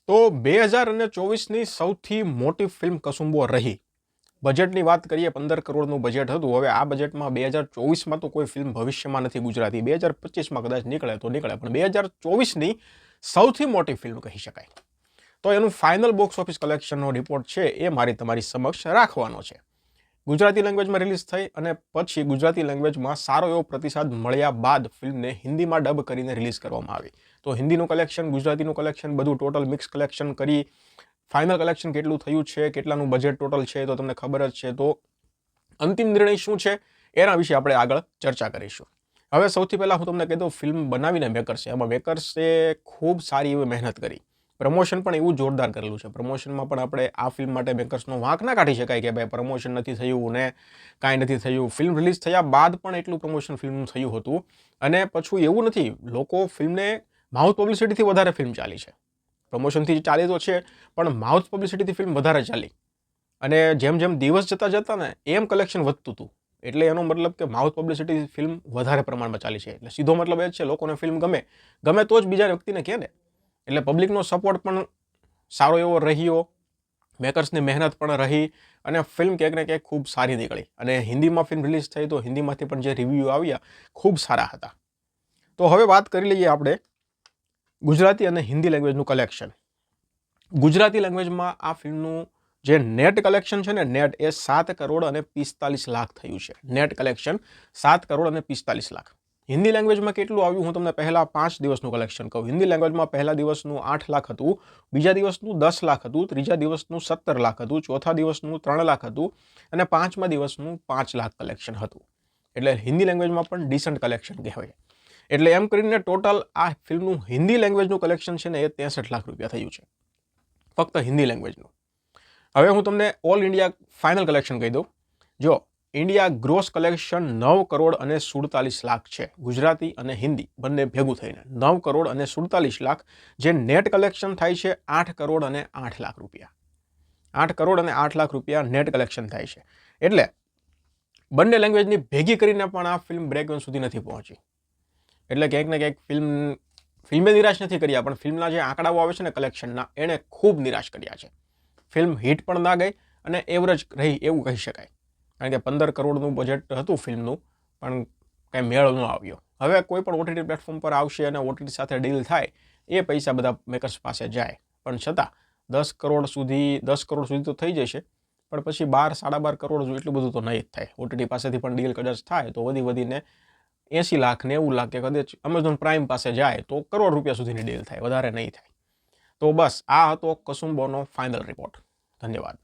તો 2024ની સૌથી મોટી ફિલ્મ કસુંબો રહી. બજેટની વાત કરીએ, 15 કરોડનું બજેટ હતું. હવે આ બજેટમાં 2024માં તો કોઈ ફિલ્મ ભવિષ્યમાં નથી ગુજરાતી. 2025માં કદાચ નીકળે તો નીકળે, પણ 2024ની સૌથી મોટી ફિલ્મ કહી શકાય. તો એનું ફાઇનલ બોક્સ ઓફિસ કલેક્શનનો રિપોર્ટ છે એ મારી તમારી સમક્ષ રાખવાનો છે. ગુજરાતી લેંગ્વેજમાં રિલીઝ થઈ અને પછી ગુજરાતી લેંગ્વેજમાં સારો એવો પ્રતિસાદ મળ્યા બાદ ફિલ્મને હિન્દીમાં ડબ કરીને રિલીઝ કરવામાં આવી. તો હિન્દીનું કલેક્શન, ગુજરાતીનું કલેક્શન, બધું ટોટલ મિક્સ કલેક્શન કરી ફાઇનલ કલેક્શન કેટલું થયું છે, કેટલાનું બજેટ ટોટલ છે, તો તમને ખબર જ છે. તો અંતિમ નિર્ણય શું છે એના વિશે આપણે આગળ ચર્ચા કરીશું. હવે સૌથી પહેલાં હું તમને કહી દઉં, ફિલ્મ બનાવીને મેકર્સે, એમાં મેકર્સે ખૂબ સારી એવી મહેનત કરી. પ્રમોશન પણ એવું જોરદાર કરેલું છે. પ્રમોશનમાં પણ આપણે આ ફિલ્મ માટે મેકર્સનો વાંક ના કાઢી શકાય કે ભાઈ પ્રમોશન નથી થયું ને કાંઈ નથી થયું. ફિલ્મ રિલીઝ થયા બાદ પણ એટલું પ્રમોશન ફિલ્મનું થયું હતું. અને પાછું એવું નથી, લોકો ફિલ્મને માઉથ પબ્લિસિટીથી વધારે ફિલ્મ ચાલી છે. પ્રમોશનથી ચાલી તો છે, પણ માઉથ પબ્લિસિટીથી ફિલ્મ વધારે ચાલી. અને જેમ જેમ દિવસ જતા ને એમ કલેક્શન વધતું હતું. એટલે એનો મતલબ કે માઉથ પબ્લિસિટી ફિલ્મ વધારે પ્રમાણમાં ચાલી છે. એટલે સીધો મતલબ એ જ છે, લોકોને ફિલ્મ ગમે તો જ બીજા વ્યક્તિને કહે ને. એટલે પબ્લિકનો સપોર્ટ પણ સારો એવો રહ્યો, મેકર્સની મહેનત પણ રહી અને ફિલ્મ ક્યાંક ને ક્યાંક ખૂબ સારી નીકળી. અને હિન્દીમાં ફિલ્મ રિલીઝ થઈ તો હિન્દીમાંથી પણ જે રિવ્યૂ આવ્યા ખૂબ સારા હતા. તો હવે વાત કરી લઈએ આપણે ગુજરાતી અને હિન્દી લેંગ્વેજનું કલેક્શન. ગુજરાતી લેંગ્વેજમાં આ ફિલ્મનું જે નેટ કલેક્શન છે ને, નેટ એ 7 કરોડ અને 45 લાખ થયું છે. નેટ કલેક્શન 7 કરોડ અને 45 લાખ. હિન્દી લેંગ્વેજમાં કેટલું આવ્યું હું તમને પહેલા 5 દિવસનું કલેક્શન કહું. હિન્દી લેંગ્વેજમાં પહેલા દિવસનું 8 લાખ હતું, બીજા દિવસનું 10 લાખ હતું, ત્રીજા દિવસનું 17 લાખ હતું, ચોથા દિવસનું 3 લાખ હતું અને પાંચમા દિવસનું 5 લાખ કલેક્શન હતું. એટલે હિન્દી લેંગ્વેજમાં પણ ડિસન્ટ કલેક્શન કહેવાય. એટલે એમ કરીને ટોટલ આ ફિલ્મનું હિન્દી લેંગ્વેજનું કલેક્શન છે ને એ 63 લાખ રૂપિયા થયું છે, ફક્ત હિન્દી લેંગ્વેજનું. હવે હું તમને ઓલ ઇન્ડિયા ફાઇનલ કલેક્શન કહી દઉં. જો ઇન્ડિયા ગ્રોસ કલેક્શન 9 કરોડ અને 47 લાખ છે. ગુજરાતી અને હિન્દી બંને ભેગું થઈને 9 કરોડ અને 47 લાખ. જે નેટ કલેક્શન થાય છે 8 કરોડ અને 8 લાખ રૂપિયા. 8 કરોડ અને 8 લાખ રૂપિયા નેટ કલેક્શન થાય છે. એટલે બંને લેંગ્વેજની ભેગી કરીને પણ આ ફિલ્મ બ્રેક ઇવન સુધી નથી પહોંચી. એટલે ક્યાંક ને ક્યાંક ફિલ્મે નિરાશ નથી કર્યા, પણ ફિલ્મના જે આંકડાઓ આવે છે ને કલેક્શનના, એણે ખૂબ નિરાશ કર્યા છે. ફિલ્મ હિટ પણ ના ગઈ અને એવરેજ રહી એવું કહી શકાય. કારણ કે 15 કરોડનું બજેટ હતું ફિલ્મનું, પણ કાંઈ મેળ ન આવ્યો. હવે કોઈ પણ ઓટીટી પ્લેટફોર્મ પર આવશે અને ઓટીટી સાથે ડીલ થાય, એ પૈસા બધા મેકર્સ પાસે જાય. પણ છતાં 10 કરોડ સુધી તો થઈ જશે, પણ પછી 12, 12.5 કરોડ એટલું બધું તો નહીં જ થાય. ઓટીટી પાસેથી પણ ડીલ કદાચ થાય તો વધીને 80 લાખ, 90 લાખ કે કદાચ એમેઝોન પ્રાઇમ પાસે જાય તો કરોડ રૂપિયા સુધીની ડીલ થાય, વધારે નહીં થાય. તો બસ આ હતો કસુંબોનો ફાઇનલ રિપોર્ટ. ધન્યવાદ.